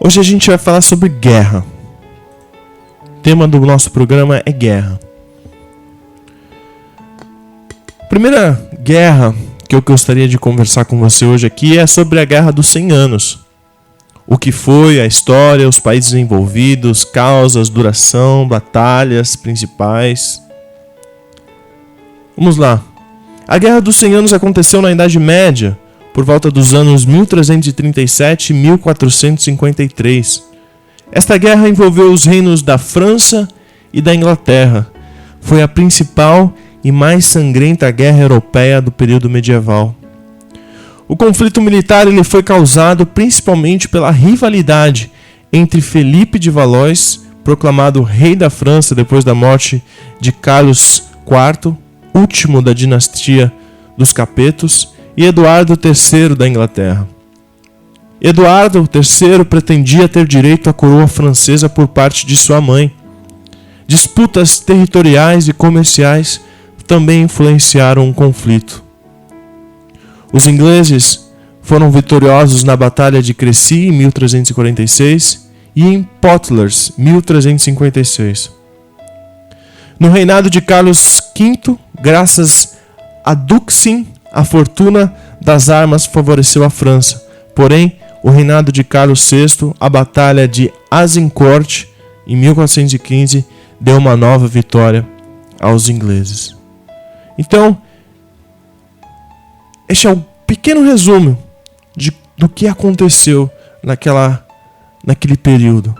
Hoje a gente vai falar sobre guerra. O tema do nosso programa é guerra. A primeira guerra que eu gostaria de conversar com você hoje aqui é sobre a Guerra dos 100 Anos. O que foi, a história, os países envolvidos, causas, duração, batalhas principais. Vamos lá. A Guerra dos 100 Anos aconteceu na Idade Média, por volta dos anos 1337 e 1453. Esta guerra envolveu os reinos da França e da Inglaterra. Foi a principal e mais sangrenta guerra europeia do período medieval. O conflito militar ele foi causado principalmente pela rivalidade entre Felipe de Valois, proclamado rei da França depois da morte de Carlos IV, último da dinastia dos Capetos, e Eduardo III da Inglaterra. Eduardo III pretendia ter direito à coroa francesa por parte de sua mãe. Disputas territoriais e comerciais também influenciaram o conflito. Os ingleses foram vitoriosos na Batalha de Crécy em 1346 e em Poitiers, 1356. No reinado de Carlos V, graças a Duquesne, a fortuna das armas favoreceu a França. Porém, o reinado de Carlos VI, a Batalha de Azincourt, em 1415, deu uma nova vitória aos ingleses. Então, este é um pequeno resumo do que aconteceu naquele período.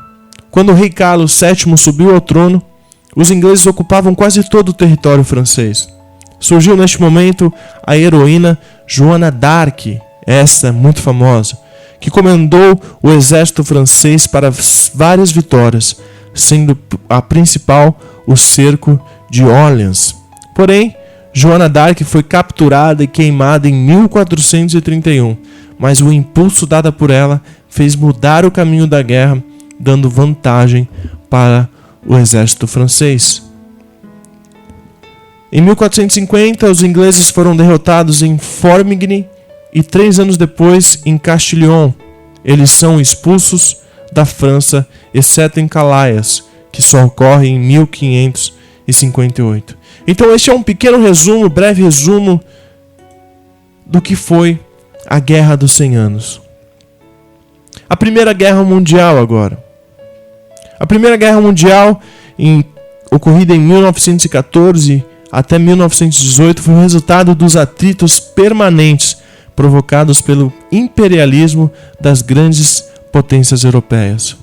Quando o rei Carlos VII subiu ao trono, os ingleses ocupavam quase todo o território francês. Surgiu neste momento a heroína Joana d'Arc, esta muito famosa, que comandou o exército francês para várias vitórias, sendo a principal o cerco de Orleans. Porém, Joana d'Arc foi capturada e queimada em 1431, mas o impulso dado por ela fez mudar o caminho da guerra, dando vantagem para o exército francês. Em 1450, os ingleses foram derrotados em Formigny e 3 anos depois em Castillon. Eles são expulsos da França, exceto em Calais, que só ocorre em 1558. Então este é um pequeno resumo, breve resumo do que foi a Guerra dos 100 Anos. A Primeira Guerra Mundial agora. A Primeira Guerra Mundial, ocorrida em 1914 até 1918, foi o resultado dos atritos permanentes provocados pelo imperialismo das grandes potências europeias.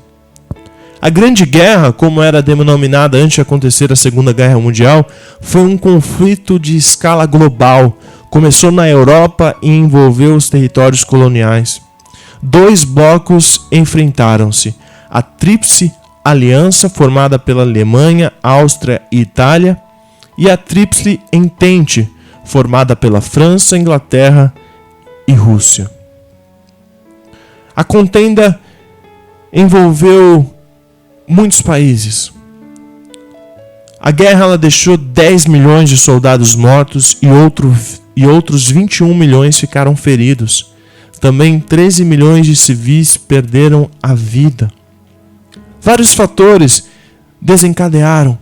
A Grande Guerra, como era denominada antes de acontecer a Segunda Guerra Mundial, foi um conflito de escala global. Começou na Europa e envolveu os territórios coloniais. 2 blocos enfrentaram-se: a Tríplice Aliança, formada pela Alemanha, Áustria e Itália, e a Tríplice Entente, formada pela França, Inglaterra e Rússia. A contenda envolveu muitos países. A guerra ela deixou 10 milhões de soldados mortos e outros 21 milhões ficaram feridos. Também 13 milhões de civis perderam a vida. Vários fatores desencadearam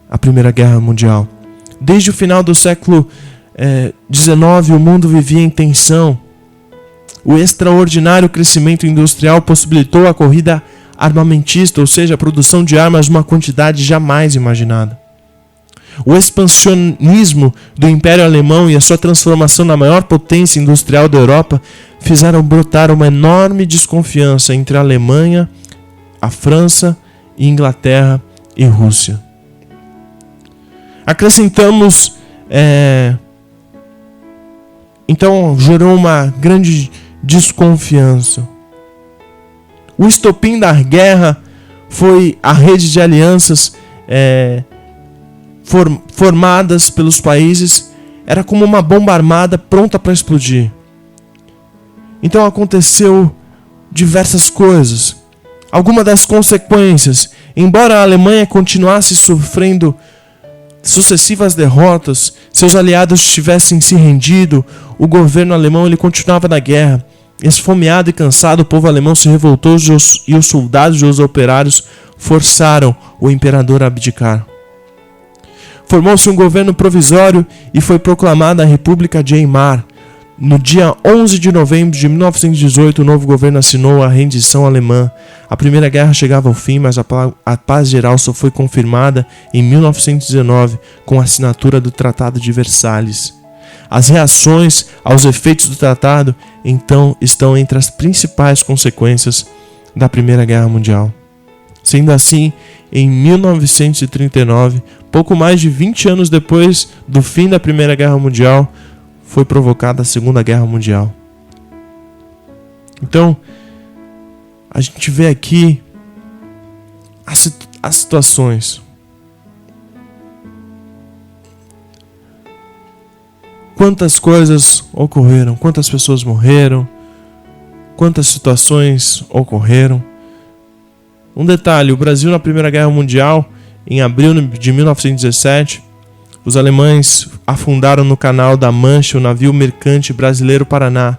a Primeira Guerra Mundial. Desde o final do século XIX, o mundo vivia em tensão. O extraordinário crescimento industrial possibilitou a corrida armamentista, ou seja, a produção de armas numa quantidade jamais imaginada. O expansionismo do Império Alemão e a sua transformação na maior potência industrial da Europa fizeram brotar uma enorme desconfiança entre a Alemanha, a França, Inglaterra e Rússia. Acrescentamos, então gerou uma grande desconfiança. O estopim da guerra foi a rede de alianças formadas pelos países. Era como uma bomba armada pronta para explodir. Então aconteceu diversas coisas. Algumas das consequências, embora a Alemanha continuasse sofrendo sucessivas derrotas, seus aliados tivessem se rendido, o governo alemão ele continuava na guerra. Esfomeado e cansado, o povo alemão se revoltou e os soldados e os operários forçaram o imperador a abdicar. Formou-se um governo provisório e foi proclamada a República de Weimar. No dia 11 de novembro de 1918, o novo governo assinou a rendição alemã. A Primeira Guerra chegava ao fim, mas a paz geral só foi confirmada em 1919, com a assinatura do Tratado de Versalhes. As reações aos efeitos do tratado, então, estão entre as principais consequências da Primeira Guerra Mundial. Sendo assim, em 1939, pouco mais de 20 anos depois do fim da Primeira Guerra Mundial, foi provocada a Segunda Guerra Mundial. Então, a gente vê aqui as situações. Quantas coisas ocorreram, quantas pessoas morreram, quantas situações ocorreram. Um detalhe, o Brasil na Primeira Guerra Mundial, em abril de 1917, os alemães afundaram no Canal da Mancha o navio mercante brasileiro Paraná.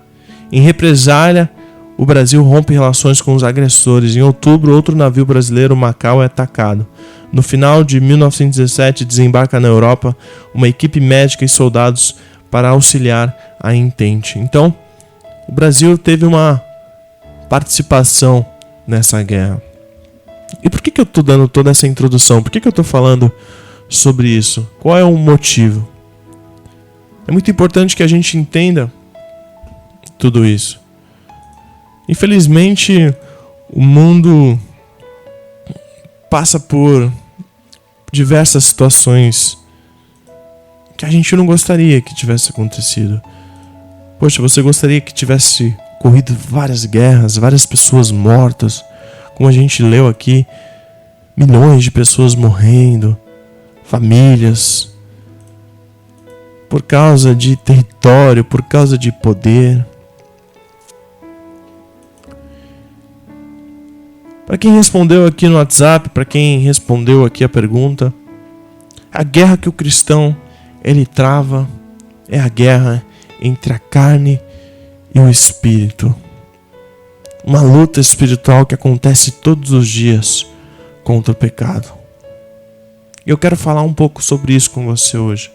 Em represália, o Brasil rompe relações com os agressores. Em outubro, outro navio brasileiro, Macau, é atacado. No final de 1917, desembarca na Europa uma equipe médica e soldados para auxiliar a Entente. Então, o Brasil teve uma participação nessa guerra. E por que eu estou dando toda essa introdução? Por que eu estou falando sobre isso? Qual é o motivo? É muito importante que a gente entenda tudo isso. Infelizmente, o mundo passa por diversas situações que a gente não gostaria que tivesse acontecido. Poxa, você gostaria que tivesse ocorrido várias guerras, várias pessoas mortas, como a gente leu aqui, milhões de pessoas morrendo, famílias, por causa de território, por causa de poder. Para quem respondeu aqui no WhatsApp, para quem respondeu aqui a pergunta, a guerra que o cristão ele trava é a guerra entre a carne e o espírito. Uma luta espiritual que acontece todos os dias contra o pecado. Eu quero falar um pouco sobre isso com você hoje.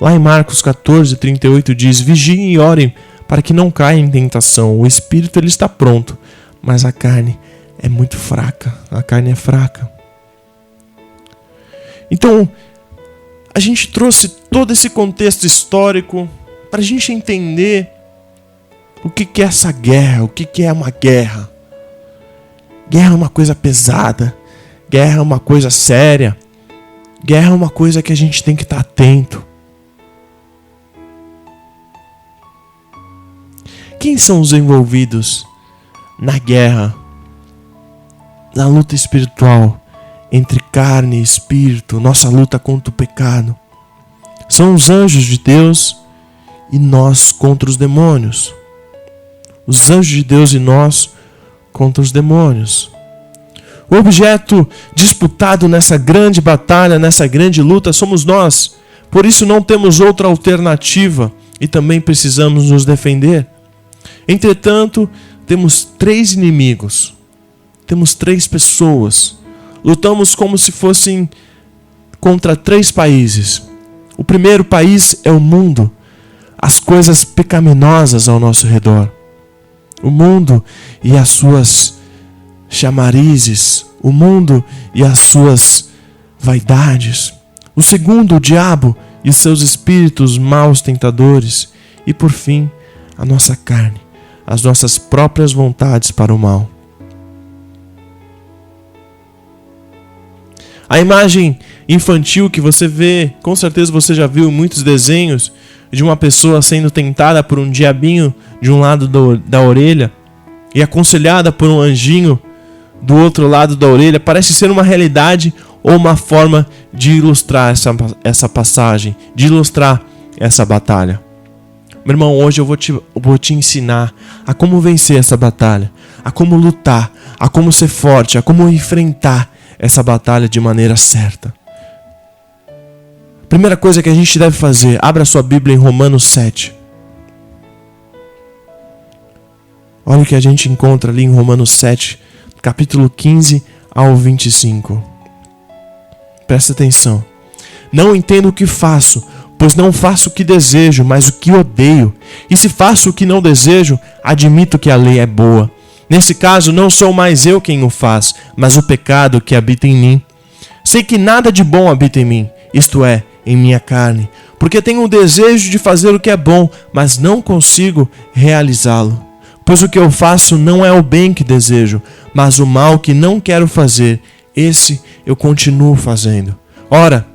Lá em Marcos 14:38 diz: vigiem e orem para que não caia em tentação. O espírito ele está pronto, mas a carne é muito fraca. A carne é fraca. Então, a gente trouxe todo esse contexto histórico para a gente entender o que é essa guerra, o que é uma guerra. Guerra é uma coisa pesada, guerra é uma coisa séria, guerra é uma coisa que a gente tem que estar atento. Quem são os envolvidos na guerra, na luta espiritual entre carne e espírito, nossa luta contra o pecado? São os anjos de Deus e nós contra os demônios. Os anjos de Deus e nós contra os demônios. O objeto disputado nessa grande batalha, nessa grande luta, somos nós. Por isso não temos outra alternativa e também precisamos nos defender. Entretanto, temos 3 inimigos. Temos 3 pessoas. Lutamos como se fossem contra 3 países. O primeiro país é o mundo. As coisas pecaminosas ao nosso redor. O mundo e as suas chamarizes. O mundo e as suas vaidades. O segundo, o diabo e os seus espíritos maus tentadores. E por fim, a nossa carne. As nossas próprias vontades para o mal. A imagem infantil que você vê, com certeza você já viu muitos desenhos de uma pessoa sendo tentada por um diabinho de um lado da orelha e aconselhada por um anjinho do outro lado da orelha, parece ser uma realidade ou uma forma de ilustrar essa passagem, de ilustrar essa batalha. Meu irmão, hoje eu vou te ensinar a como vencer essa batalha, a como lutar, a como ser forte, a como enfrentar essa batalha de maneira certa. Primeira coisa que a gente deve fazer, abra sua Bíblia em Romanos 7. Olha o que a gente encontra ali em Romanos 7, capítulo 15 ao 25. Presta atenção. Não entendo o que faço, pois não faço o que desejo, mas o que odeio. E se faço o que não desejo, admito que a lei é boa. Nesse caso, não sou mais eu quem o faz, mas o pecado que habita em mim. Sei que nada de bom habita em mim, isto é, em minha carne, porque tenho o desejo de fazer o que é bom, mas não consigo realizá-lo. Pois o que eu faço não é o bem que desejo, mas o mal que não quero fazer, esse eu continuo fazendo. Ora,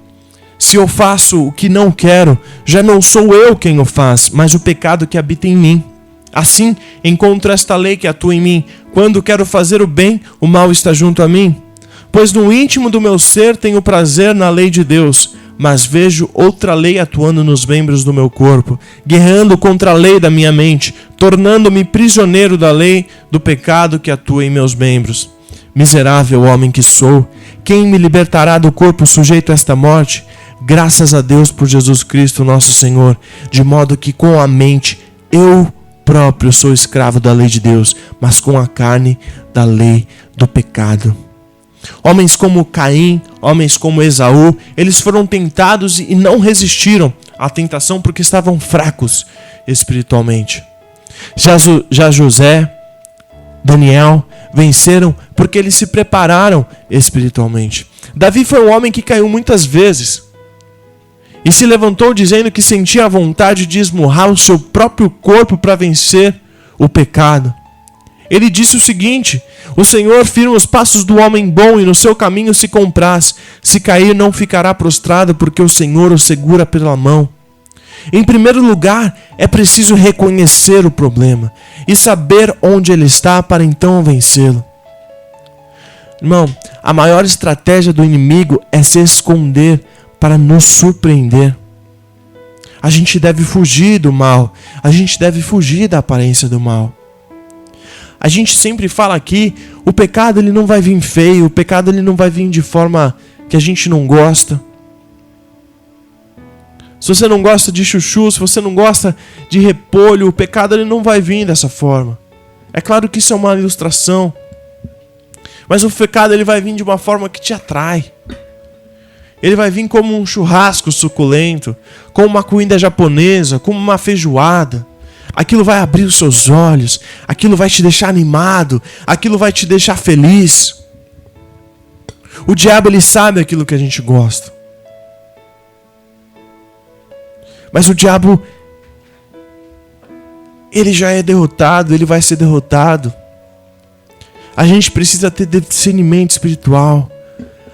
se eu faço o que não quero, já não sou eu quem o faz, mas o pecado que habita em mim. Assim, encontro esta lei que atua em mim. Quando quero fazer o bem, o mal está junto a mim. Pois no íntimo do meu ser tenho prazer na lei de Deus, mas vejo outra lei atuando nos membros do meu corpo, guerreando contra a lei da minha mente, tornando-me prisioneiro da lei do pecado que atua em meus membros. Miserável homem que sou, quem me libertará do corpo sujeito a esta morte? Graças a Deus por Jesus Cristo, nosso Senhor, de modo que com a mente eu próprio sou escravo da lei de Deus, mas com a carne da lei do pecado. Homens como Caim, homens como Esaú, eles foram tentados e não resistiram à tentação porque estavam fracos espiritualmente. Já José, Daniel venceram porque eles se prepararam espiritualmente. Davi foi um homem que caiu muitas vezes e se levantou dizendo que sentia a vontade de esmurrar o seu próprio corpo para vencer o pecado. Ele disse o seguinte: o Senhor firma os passos do homem bom e no seu caminho se compraz. Se cair, não ficará prostrado, porque o Senhor o segura pela mão. Em primeiro lugar, é preciso reconhecer o problema e saber onde ele está para então vencê-lo. Irmão, a maior estratégia do inimigo é se esconder para nos surpreender. A gente deve fugir do mal, a gente deve fugir da aparência do mal. A gente sempre fala aqui, o pecado ele não vai vir feio, o pecado ele não vai vir de forma que a gente não gosta. Se você não gosta de chuchu, se você não gosta de repolho, o pecado ele não vai vir dessa forma. É claro que isso é uma ilustração, mas o pecado ele vai vir de uma forma que te atrai. Ele vai vir como um churrasco suculento, como uma comida japonesa, como uma feijoada. Aquilo vai abrir os seus olhos, aquilo vai te deixar animado, aquilo vai te deixar feliz. O diabo ele sabe aquilo que a gente gosta. Mas o diabo, ele já é derrotado, ele vai ser derrotado. A gente precisa ter discernimento espiritual.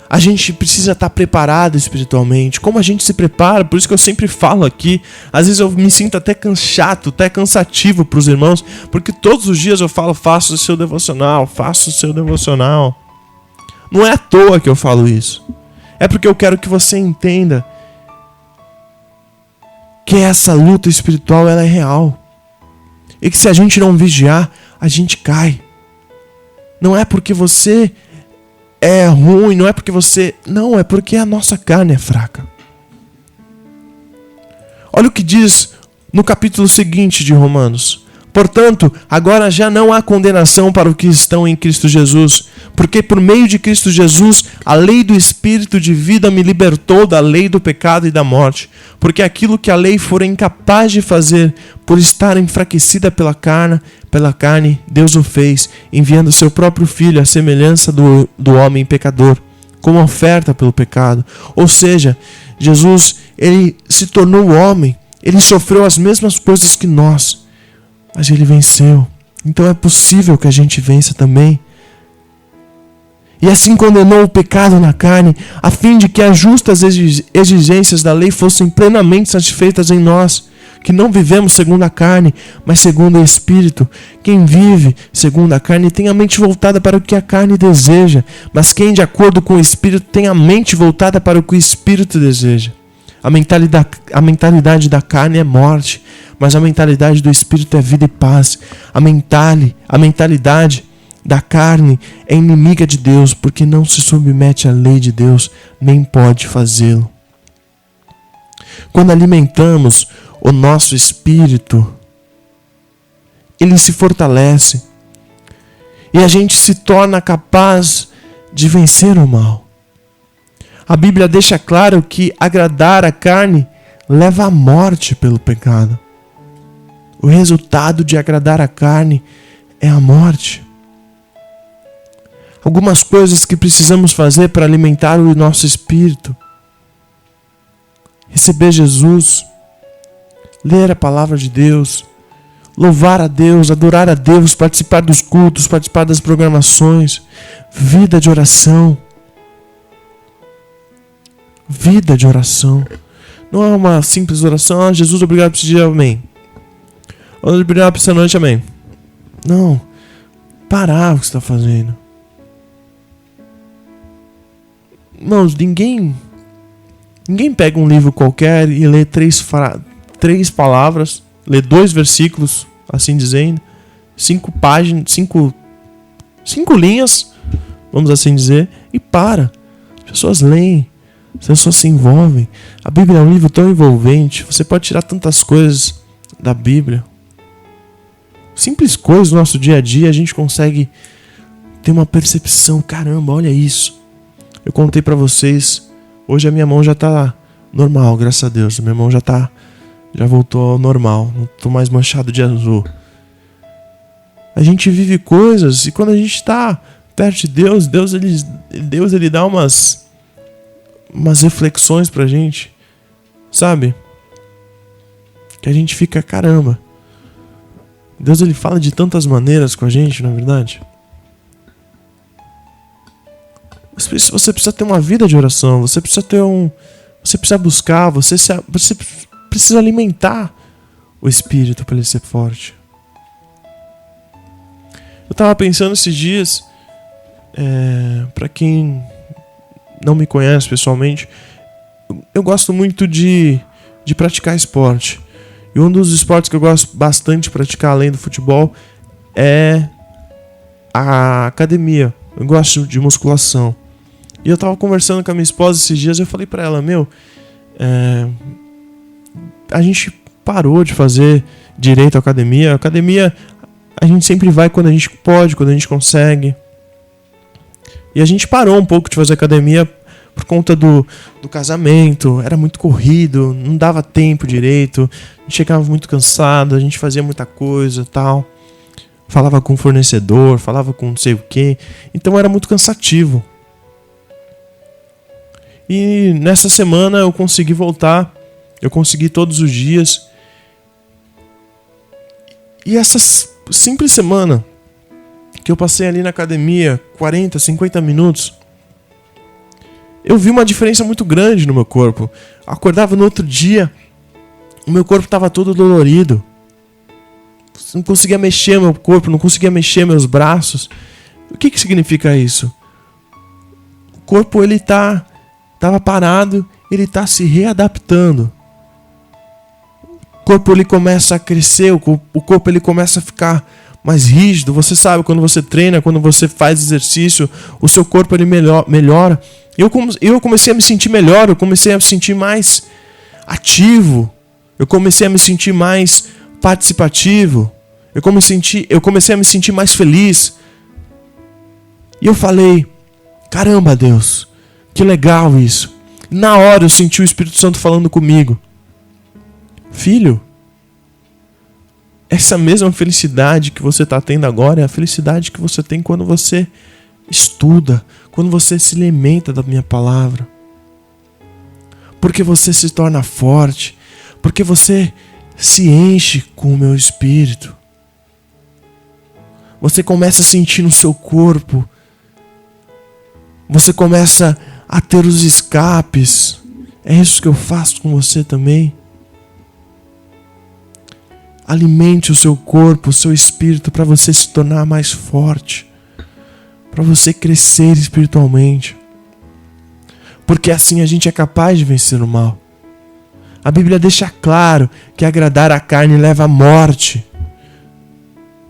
A gente precisa estar preparado espiritualmente. Como a gente se prepara? Por isso que eu sempre falo aqui. Às vezes eu me sinto até chato, até cansativo para os irmãos, porque todos os dias eu falo, faça o seu devocional, faça o seu devocional. Não é à toa que eu falo isso. É porque eu quero que você entenda que essa luta espiritual ela é real. E que se a gente não vigiar, a gente cai. Não é porque você é ruim, não é porque você... Não, é porque a nossa carne é fraca. Olha o que diz no capítulo seguinte de Romanos. Portanto, agora já não há condenação para os que estão em Cristo Jesus, porque por meio de Cristo Jesus, a lei do Espírito de vida me libertou da lei do pecado e da morte, porque aquilo que a lei fora incapaz de fazer, por estar enfraquecida pela carne, Deus o fez, enviando seu próprio Filho à semelhança do homem pecador, como oferta pelo pecado. Ou seja, Jesus, ele se tornou homem, ele sofreu as mesmas coisas que nós, mas ele venceu. Então é possível que a gente vença também. E assim condenou o pecado na carne, a fim de que as justas exigências da lei fossem plenamente satisfeitas em nós, que não vivemos segundo a carne, mas segundo o Espírito. Quem vive segundo a carne tem a mente voltada para o que a carne deseja, mas quem de acordo com o Espírito tem a mente voltada para o que o Espírito deseja. A mentalidade da carne é morte, mas a mentalidade do Espírito é vida e paz. A mentalidade da carne é inimiga de Deus, porque não se submete à lei de Deus, nem pode fazê-lo. Quando alimentamos o nosso espírito, ele se fortalece. E a gente se torna capaz de vencer o mal. A Bíblia deixa claro que agradar a carne leva à morte pelo pecado. O resultado de agradar a carne é a morte. Algumas coisas que precisamos fazer para alimentar o nosso espírito: receber Jesus, ler a palavra de Deus, louvar a Deus, adorar a Deus, participar dos cultos, participar das programações, vida de oração. Vida de oração. Não é uma simples oração: Jesus, obrigado por esse dia, amém. Obrigado por essa noite, amém. Não. Parar o que você está fazendo. Irmãos, ninguém pega um livro qualquer e lê três palavras, lê 2 versículos, assim dizendo, 5 páginas, 5 linhas, vamos assim dizer, e para. As pessoas leem, as pessoas se envolvem. A Bíblia é um livro tão envolvente, você pode tirar tantas coisas da Bíblia. Simples coisas do nosso dia a dia, a gente consegue ter uma percepção: caramba, olha isso. Eu contei pra vocês, hoje a minha mão já tá normal, graças a Deus. Minha mão já voltou ao normal, não tô mais manchado de azul. A gente vive coisas, e quando a gente tá perto de Deus, Deus ele dá umas reflexões pra gente, sabe? Que a gente fica: caramba, Deus ele fala de tantas maneiras com a gente, não é verdade? Você precisa ter uma vida de oração, você precisa buscar, você precisa alimentar o espírito para ele ser forte. Eu estava pensando esses dias, para quem não me conhece pessoalmente, eu gosto muito de praticar esporte. E um dos esportes que eu gosto bastante de praticar além do futebol é a academia. Eu gosto de musculação. E eu tava conversando com a minha esposa esses dias, eu falei pra ela: a gente parou de fazer direito à academia. A academia a gente sempre vai quando a gente pode, quando a gente consegue. E a gente parou um pouco de fazer academia por conta do casamento. Era muito corrido, não dava tempo direito, a gente chegava muito cansado, a gente fazia muita coisa, tal. Falava com o fornecedor, falava com não sei o quê. Então era muito cansativo. E nessa semana eu consegui voltar. Eu consegui todos os dias. E essa simples semana que eu passei ali na academia, 40, 50 minutos, eu vi uma diferença muito grande no meu corpo. Eu acordava no outro dia, o meu corpo estava todo dolorido. Não conseguia mexer meu corpo, não conseguia mexer meus braços. O que significa isso? O corpo ele estava parado, ele está se readaptando. O corpo ele começa a crescer, o corpo ele começa a ficar mais rígido. Você sabe, quando você treina, quando você faz exercício, o seu corpo ele melhora. Eu comecei a me sentir melhor, eu comecei a me sentir mais ativo, eu comecei a me sentir mais participativo, eu comecei a me sentir mais feliz. E eu falei: caramba, Deus, que legal isso. Na hora eu senti o Espírito Santo falando comigo: filho, essa mesma felicidade que você está tendo agora é a felicidade que você tem quando você estuda, quando você se alimenta da minha palavra. Porque você se torna forte, porque você se enche com o meu Espírito. Você começa a sentir no seu corpo, você começa a ter os escapes. É isso que eu faço com você também. Alimente o seu corpo, o seu espírito, para você se tornar mais forte, para você crescer espiritualmente. Porque assim a gente é capaz de vencer o mal. A Bíblia deixa claro que agradar a carne leva à morte.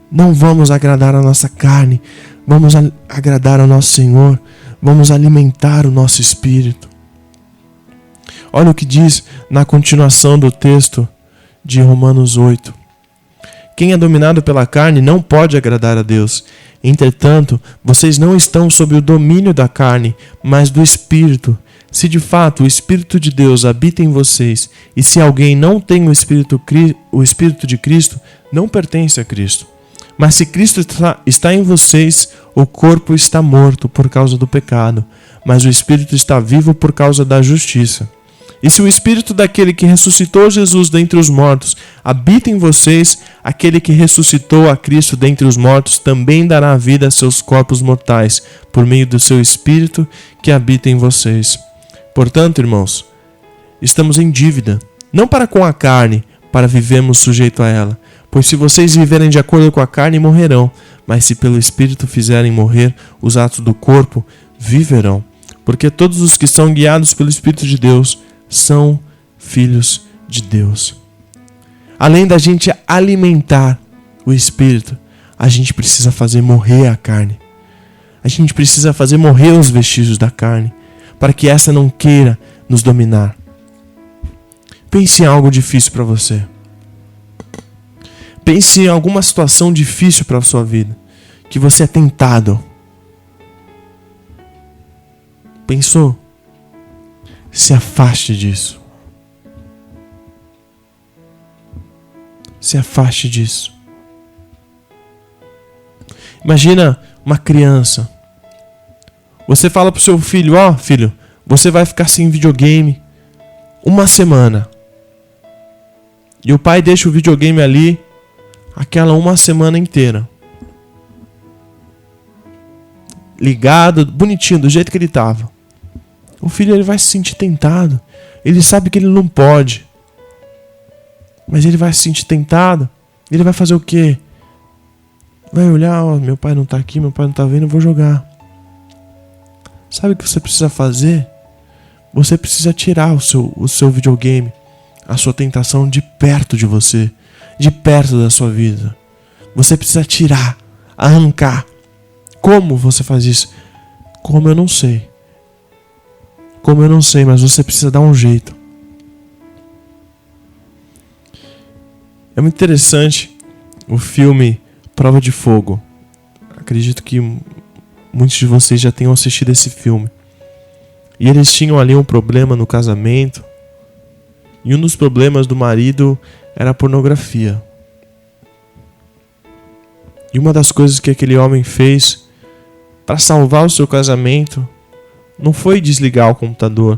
Não vamos agradar a nossa carne, vamos agradar ao nosso Senhor, vamos alimentar o nosso espírito. Olha o que diz na continuação do texto de Romanos 8. Quem é dominado pela carne não pode agradar a Deus. Entretanto, vocês não estão sob o domínio da carne, mas do Espírito. Se de fato o Espírito de Deus habita em vocês, e se alguém não tem o Espírito de Cristo, não pertence a Cristo. Mas se Cristo está em vocês, o corpo está morto por causa do pecado, mas o Espírito está vivo por causa da justiça. E se o Espírito daquele que ressuscitou Jesus dentre os mortos habita em vocês, aquele que ressuscitou a Cristo dentre os mortos também dará vida a seus corpos mortais, por meio do seu Espírito que habita em vocês. Portanto, irmãos, estamos em dívida, não para com a carne, para vivermos sujeito a ela. Pois se vocês viverem de acordo com a carne, morrerão, mas se pelo Espírito fizerem morrer os atos do corpo, viverão. Porque todos os que são guiados pelo Espírito de Deus são filhos de Deus. Além da gente alimentar o Espírito, a gente precisa fazer morrer a carne. A gente precisa fazer morrer os vestígios da carne, para que essa não queira nos dominar. Pense em algo difícil para você. Pense em alguma situação difícil para a sua vida, que você é tentado. Pensou? Se afaste disso. Se afaste disso. Imagina uma criança. Você fala pro seu filho, filho, você vai ficar sem videogame uma semana. E o pai deixa o videogame ali aquela uma semana inteira. Ligado, bonitinho, do jeito que ele estava. O filho ele vai se sentir tentado. Ele sabe que ele não pode. Mas ele vai se sentir tentado. Ele vai fazer o quê? Vai olhar, meu pai não está aqui, meu pai não está vendo, eu vou jogar. Sabe o que você precisa fazer? Você precisa tirar o seu videogame, a sua tentação de perto de você, de perto da sua vida. Você precisa tirar, arrancar. Como você faz isso? Como eu não sei. Como eu não sei, mas você precisa dar um jeito. É muito interessante o filme Prova de Fogo. Acredito que muitos de vocês já tenham assistido esse filme. E eles tinham ali um problema no casamento. E um dos problemas do marido era a pornografia. E uma das coisas que aquele homem fez para salvar o seu casamento não foi desligar o computador,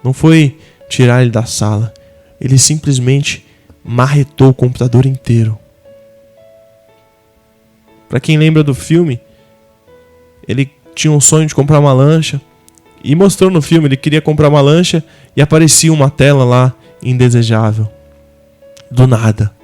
não foi tirar ele da sala. Ele simplesmente marretou o computador inteiro. Para quem lembra do filme, ele tinha um sonho de comprar uma lancha e mostrou no filme, ele queria comprar uma lancha e aparecia uma tela lá indesejável. Do nada.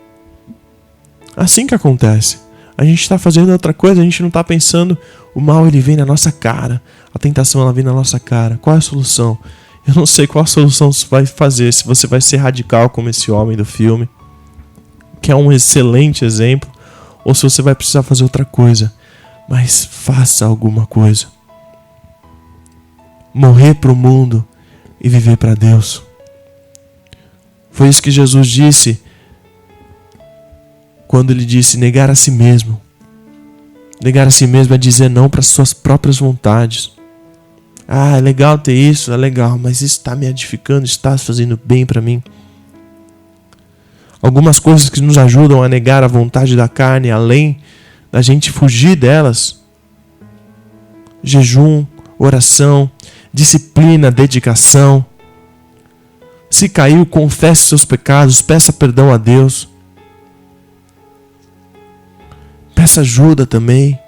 Assim que acontece. A gente está fazendo outra coisa, a gente não está pensando, o mal ele vem na nossa cara, a tentação ela vem na nossa cara. Qual é a solução? Eu não sei qual a solução você vai fazer, se você vai ser radical como esse homem do filme, que é um excelente exemplo, ou se você vai precisar fazer outra coisa. Mas faça alguma coisa. Morrer para o mundo e viver para Deus. Foi isso que Jesus disse quando ele disse negar a si mesmo. Negar a si mesmo é dizer não para as suas próprias vontades. É legal ter isso, é legal, mas isso está me edificando, está fazendo bem para mim. Algumas coisas que nos ajudam a negar a vontade da carne, além da gente fugir delas. Jejum, oração, disciplina, dedicação. Se caiu, confesse seus pecados, peça perdão a Deus. Peça ajuda também.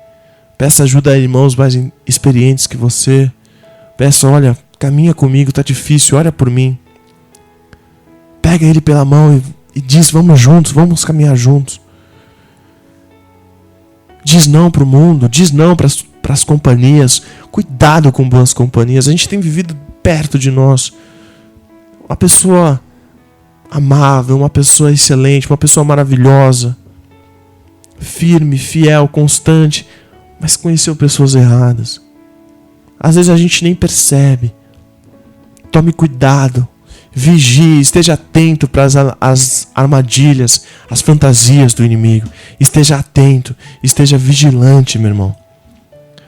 Peça ajuda a irmãos mais experientes que você. Peça, olha, caminha comigo, tá difícil, ora por mim. Pega ele pela mão e diz, vamos juntos, vamos caminhar juntos. Diz não pro mundo, diz não para as companhias. Cuidado com boas companhias. A gente tem vivido perto de nós uma pessoa amável, uma pessoa excelente, uma pessoa maravilhosa, firme, fiel, constante, mas conheceu pessoas erradas. Às vezes a gente nem percebe. Tome cuidado. Vigie, esteja atento para as armadilhas, as fantasias do inimigo. Esteja atento, esteja vigilante, meu irmão.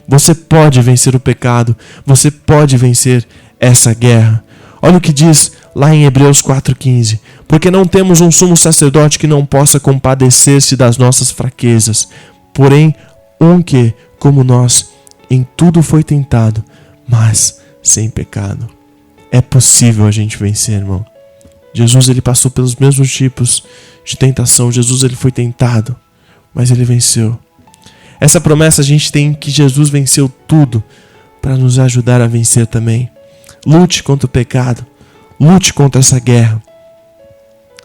Você pode vencer o pecado, você pode vencer essa guerra. Olha o que diz lá em Hebreus 4,15. Porque não temos um sumo sacerdote que não possa compadecer-se das nossas fraquezas, porém um que, como nós, em tudo foi tentado, mas sem pecado. É possível a gente vencer, irmão. Jesus, ele passou pelos mesmos tipos de tentação. Jesus, ele foi tentado, mas ele venceu. Essa promessa a gente tem, que Jesus venceu tudo para nos ajudar a vencer também. Lute contra o pecado. Lute contra essa guerra.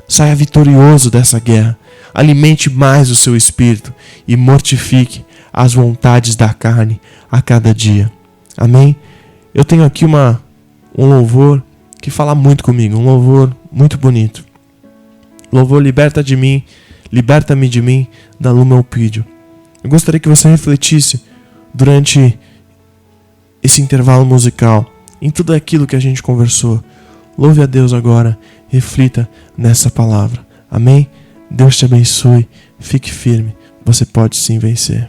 Saia vitorioso dessa guerra. Alimente mais o seu espírito e mortifique as vontades da carne a cada dia. Amém? Eu tenho aqui um louvor que fala muito comigo, um louvor muito bonito. Louvor liberta-me de mim, da luma Elpídio. Eu gostaria que você refletisse durante esse intervalo musical em tudo aquilo que a gente conversou. Louve a Deus agora, reflita nessa palavra. Amém? Deus te abençoe, fique firme, você pode sim vencer.